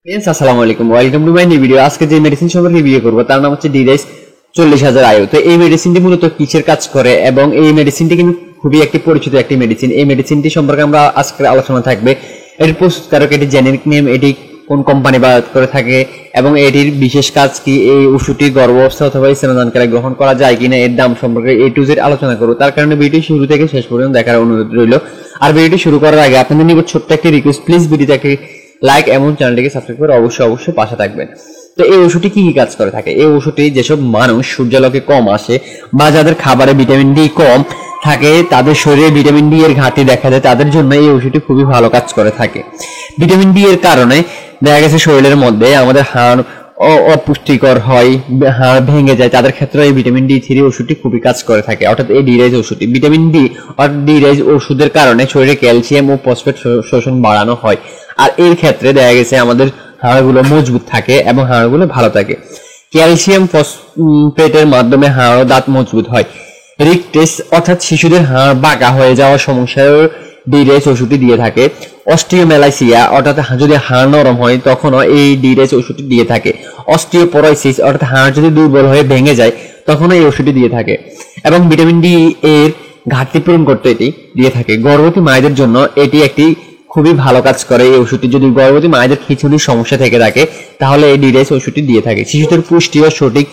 Friends আসসালামু আলাইকুম welcome to my new video. আজকে যে মেডিসিন সম্পর্কে রিভিউ করব তার নাম হচ্ছে ডিরাইস 40000 আয়ু। তো এই মেডিসিনটি মূলত কিসের কাজ করে এবং এই মেডিসিনটি কিন্তু খুবই একটি পরিচিত একটি মেডিসিন। এই মেডিসিনটি সম্পর্কে আমরা আজকে আলোচনা থাকবে। এর প্রস্তুতকারক, এটি জেনেরিক নেম, এটি কোন কোম্পানি বাজার করে থাকে এবং এটির বিশেষ কাজ কি, এই ওষুধটি গর্ভাবস্থা অথবা স্তনদানকালে গ্রহণ করা যায় কিনা, এর দাম সম্পর্কে A to Z আলোচনা করব। তার কারণে ভিডিও শুরু থেকে শেষ পর্যন্ত দেখার অনুরোধ রইল। আর ভিডিওটি শুরু করার আগে আপনাদের নিকট ছোট্ট একটি রিকোয়েস্ট, প্লিজ ভিডিওতে একটি লাইক এবং চ্যানেলটিকে সাবস্ক্রাইব করে অবশ্যই পাশে থাকবেন। তো এই ওষুধটি কি কি কাজ করে থাকে? এই ওষুধটি যেসব মানুষ সূর্যালোকে কম আসে বা যাদের খাবারে ভিটামিন ডি কম থাকে, তাদের শরীরে ভিটামিন ডি এর ঘাটতি দেখা দেয়, তাদের জন্য এই ওষুধটি খুবই ভালো কাজ করে থাকে। ভিটামিন ডি এর কারণে দেখা গেছে শরীরের মধ্যে আমাদের হাড় অপুষ্টিকর হয়, হাড় ভেঙে যায়, তাদের ক্ষেত্রে এই ভিটামিন ডি 3 ওষুধটি খুবই কাজ করে থাকে। অর্থাৎ এই ডিরাইজ ওষুধটি ভিটামিন ডি অর্থাৎ ডিরাইজ ওষুধের কারণে শরীরে ক্যালসিয়াম ও ফসফেট শোষণ বাড়ানো হয়। আর এর ক্ষেত্রে দেখা গেছে আমাদের হাড়গুলো মজবুত থাকে এবং হাড়গুলো ভালো থাকে। ক্যালসিয়াম ফসফেটের মাধ্যমে হাড় ও দাঁত মজবুত হয়। রিকটেস অর্থাৎ শিশুদের হাড় বাঁকা হয়ে যাওয়ার সমস্যায় ডিরাইজ ওষুধটি দিয়ে থাকে। অস্টিওমেলাইসিয়া অর্থাৎ যদি হাড় নরম হয় তখনও এই ডিরাইজ ওষুধটি দিয়ে থাকে। অস্টিওপোরোসিস অর্থাৎ হাড় যদি দুর্বল হয়ে ভেঙে যায় তখনও এই ওষুধটি দিয়ে থাকে। এবং ভিটামিন ডি এর ঘাটতি পূরণ করতে এটি দিয়ে থাকে। গর্ভবতী মায়েদের জন্য এটি একটি খুবই ভালো কাজ করে। এই ওষুধটি যদি গর্ভবতী মায়েদের খিঁচুনির সমস্যা থেকে থাকে তাহলে এই ডিরাইজ ওষুধটি দিয়ে থাকে। শিশুদের পুষ্টি ও সঠিক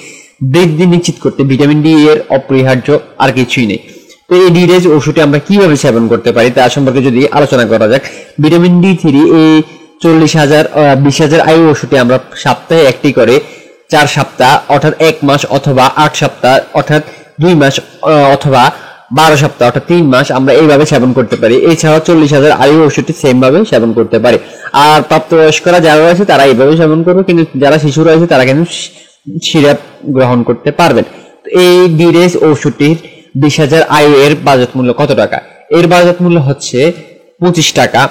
বৃদ্ধি নিশ্চিত করতে ভিটামিন ডি এর অপরিহার্য আর কিছুই নেই। তো এই ডিরাইজ ওষুধটি আমরা কিভাবে সেবন করতে পারি তার সম্পর্কে যদি আলোচনা করা যাক। ভিটামিন ডি 3 এই 20,000 আয়ু ওষুধটি আমরা সপ্তাহে একটি করে 4 সপ্তাহ অর্থাৎ 1 মাস অথবা 8 সপ্তাহ অর্থাৎ 2 মাস অথবা 12 সপ্তাহ অর্থাৎ 3 মাস আমরা এইভাবে সেবন করতে পারি। এছাড়াও 40,000 আয়ু ওষুধটি সেম ভাবে সেবন করতে পারি। আর প্রাপ্তবয়স্করা যারা রয়েছে তারা এইভাবে সেবন করবে, কিন্তু যারা শিশু রয়েছে তারা কিন্তু সিরাপ গ্রহণ করতে পারবেন। এই ডিরাইজ ওষুধটির 20,000 আয়ু এর বাজার মূল্য কত টাকা? এর বাজার মূল্য হচ্ছে 25 টাকা।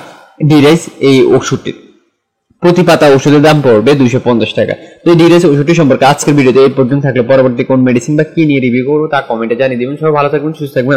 ডিরাইজ এই ওষুধটির প্রতি পাতা ওষুধের দাম পড়বে 250 টাকা। তো এই ডিরাইজ ওষুধটি সম্পর্কে আজকের ভিডিওতে এই পর্যন্ত থাকলে পরবর্তী কোন মেডিসিন বা কি নিয়ে রিভিউ করবো তা কমেন্টে জানিয়ে দিবেন। সবাই ভালো থাকবেন, সুস্থ থাকবেন।